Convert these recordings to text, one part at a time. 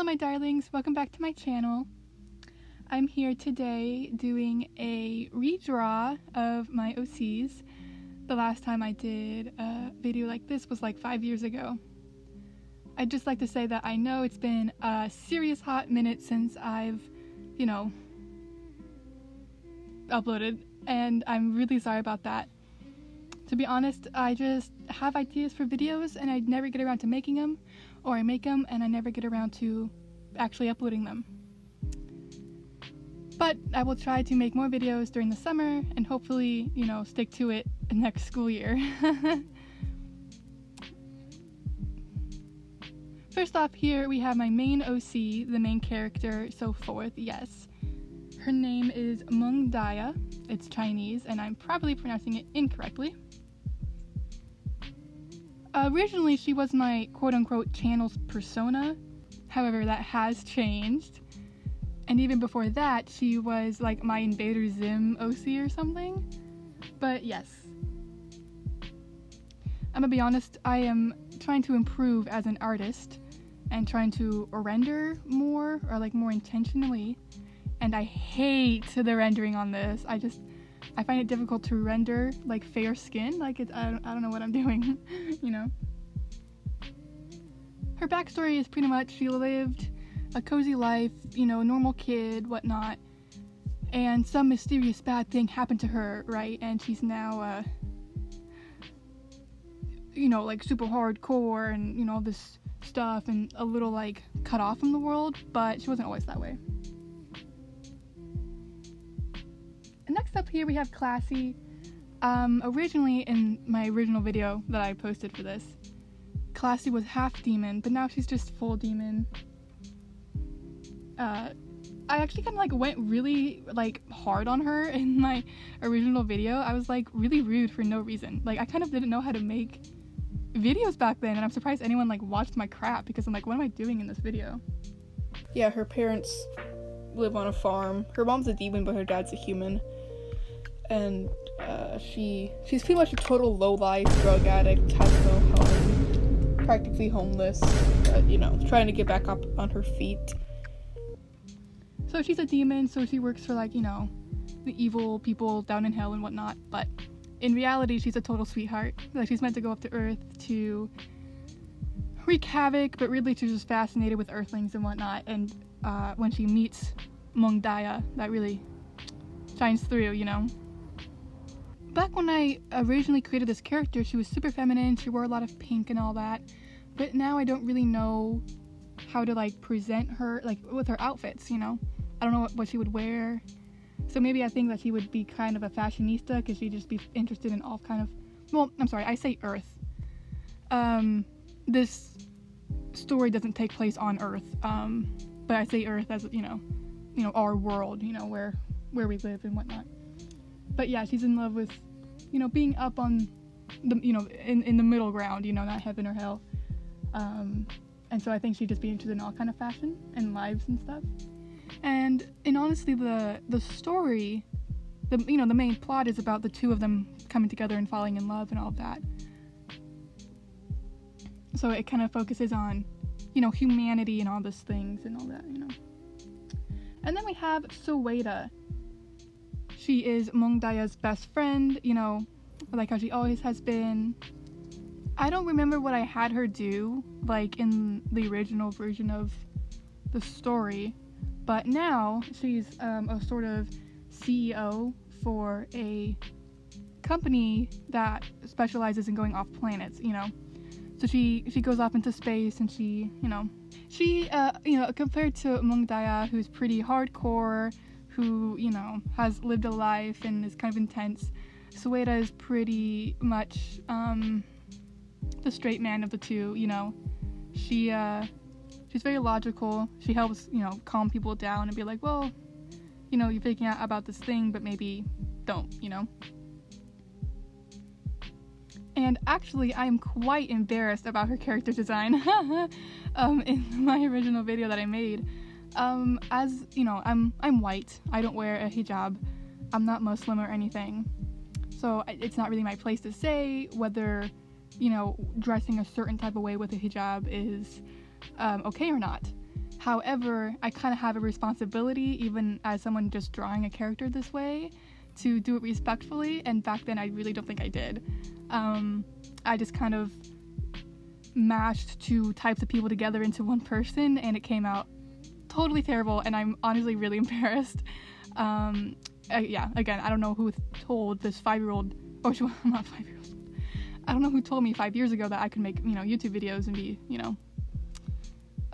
Hello my darlings, welcome back to my channel. I'm here today doing a redraw of my OCs. The last time I did a video like this was like 5 years ago. I'd just like to say that I know it's been a serious hot minute since I've, uploaded, and I'm really sorry about that. To be honest, I just have ideas for videos and I never get around to making them, or I make them and I never get around to actually uploading them. But I will try to make more videos during the summer and hopefully, stick to it next school year. First off, here we have my main OC, the main character, so forth, yes. Her name is Mung Daya. It's Chinese and I'm probably pronouncing it incorrectly. Originally, she was my quote-unquote channel's persona. However, that has changed. And even before that, she was like my Invader Zim OC or something. But yes. I'm gonna be honest, I am trying to improve as an artist and trying to render more, or like more intentionally. And I hate the rendering on this. I find it difficult to render like fair skin. Like I don't know what I'm doing, Her backstory is pretty much she lived a cozy life, normal kid, whatnot, and some mysterious bad thing happened to her, right? And she's now, like super hardcore and, all this stuff and a little like cut off from the world, but she wasn't always that way. And next up here we have Classy. Originally in my original video that I posted for this, Classy was half demon, but now she's just full demon. I actually kind of like went really like hard on her in my original video. I was like really rude for no reason. Like I kind of didn't know how to make videos back then, and I'm surprised anyone like watched my crap, because I'm like, what am I doing in this video? Yeah, her parents live on a farm. Her mom's a demon, but her dad's a human. And she's pretty much a total low-life drug addict, has no home, practically homeless, but trying to get back up on her feet. So she's a demon, so she works for like, the evil people down in hell and whatnot, but in reality she's a total sweetheart. Like she's meant to go up to Earth to wreak havoc, but really she's just fascinated with Earthlings and whatnot, and when she meets Mung Daya, that really shines through, Back when I originally created this character, she was super feminine, she wore a lot of pink and all that, but now I don't really know how to like present her, like with her outfits, I don't know what she would wear. So maybe I think that she would be kind of a fashionista, because she'd just be interested in all kind of, well, I'm sorry, I say Earth. This story doesn't take place on Earth, but I say Earth as, our world, where we live and whatnot. But yeah, she's in love with, being up on the, in the middle ground, not heaven or hell. And so I think she'd just be interested in all kind of fashion and lives and stuff. And honestly, the story, the main plot is about the two of them coming together and falling in love and all of that. So it kind of focuses on, humanity and all those things and all that, And then we have Sueda. She is Mung Daya's best friend, like how she always has been. I don't remember what I had her do, like in the original version of the story, but now she's a sort of CEO for a company that specializes in going off planets, So she goes off into space, and she compared to Mung Daya, who's pretty hardcore, who, has lived a life and is kind of intense, Sueda is pretty much the straight man of the two, She's very logical. She helps, calm people down and be like, well, you're thinking out about this thing, but maybe don't, And actually, I am quite embarrassed about her character design in my original video that I made. As I'm white. I don't wear a hijab. I'm not Muslim or anything. So it's not really my place to say whether, dressing a certain type of way with a hijab is okay or not. However, I kind of have a responsibility, even as someone just drawing a character this way, to do it respectfully, and back then I really don't think I did. I just kind of mashed two types of people together into one person, and it came out totally terrible, and I'm honestly really embarrassed. Yeah, again, I don't know who told this 5-year-old, or not 5-year-old, I don't know who told me 5 years ago that I could make, YouTube videos and be,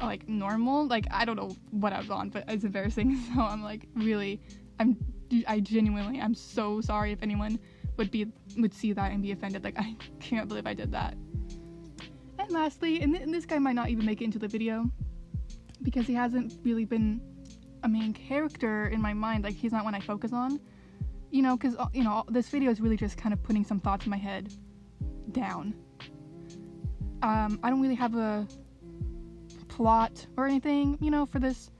like normal. Like, I don't know what I was on, but it's embarrassing. So I'm like, really, I genuinely, I'm so sorry if anyone would see that and be offended. Like, I can't believe I did that. And lastly, and this guy might not even make it into the video because he hasn't really been a main character in my mind. Like, he's not one I focus on, because this video is really just kind of putting some thoughts in my head down. I don't really have a plot or anything, for this.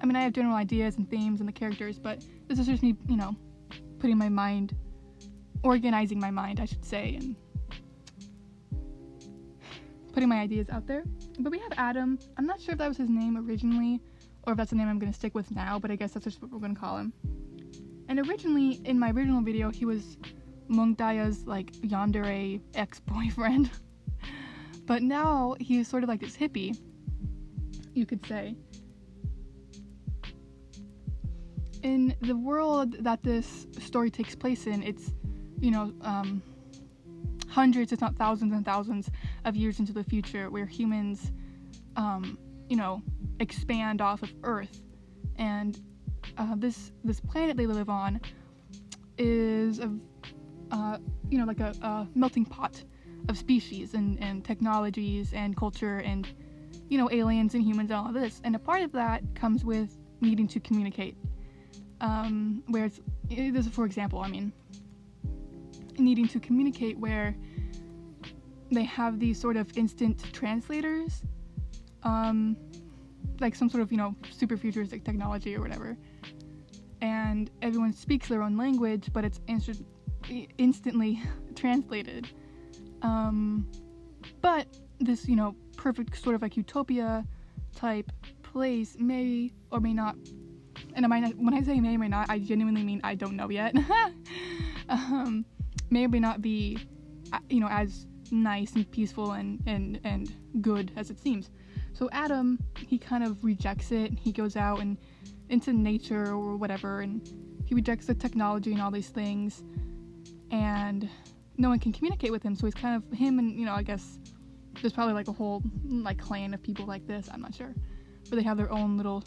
I mean, I have general ideas and themes and the characters, but this is just me, putting my mind, organizing my mind, I should say, and putting my ideas out there. But we have Adam. I'm not sure if that was his name originally, or if that's the name I'm going to stick with now, but I guess that's just what we're going to call him. And originally, in my original video, he was Mungdaya's, like, yandere ex-boyfriend. But now, he's sort of like this hippie, you could say. In the world that this story takes place in, it's, hundreds, if not thousands and thousands of years into the future, where humans, expand off of Earth. And this planet they live on is like a melting pot of species and technologies and culture and aliens and humans and all of this. And a part of that comes with needing to communicate. For example, needing to communicate, where they have these sort of instant translators, like some sort of super futuristic technology or whatever, and everyone speaks their own language, but it's instantly translated. But this perfect sort of like utopia type place may or may not, and when I say may or may not, I genuinely mean I don't know yet, may or may not be as nice and peaceful and good as it seems. So Adam, he kind of rejects it. He goes out and into nature or whatever, and he rejects the technology and all these things, and no one can communicate with him. So he's kind of him, and I guess there's probably like a whole like clan of people like this, I'm not sure, but they have their own little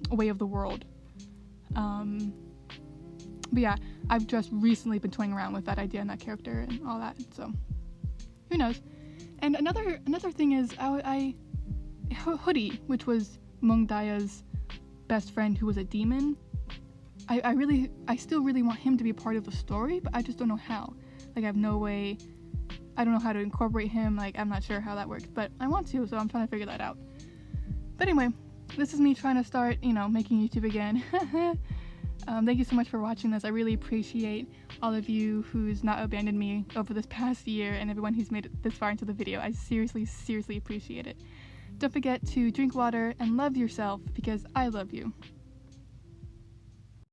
way of the world. But yeah, I've just recently been toying around with that idea and that character and all that, so who knows. And another thing is, Hoodie, which was Mungdaya's best friend who was a demon, I still really want him to be a part of the story, but I just don't know how. Like, I have no way, I don't know how to incorporate him. Like, I'm not sure how that works, but I want to, so I'm trying to figure that out. But anyway, this is me trying to start, making YouTube again. Thank you so much for watching this. I really appreciate all of you who's not abandoned me over this past year, and everyone who's made it this far into the video. I seriously appreciate it. Don't forget to drink water and love yourself, because I love you.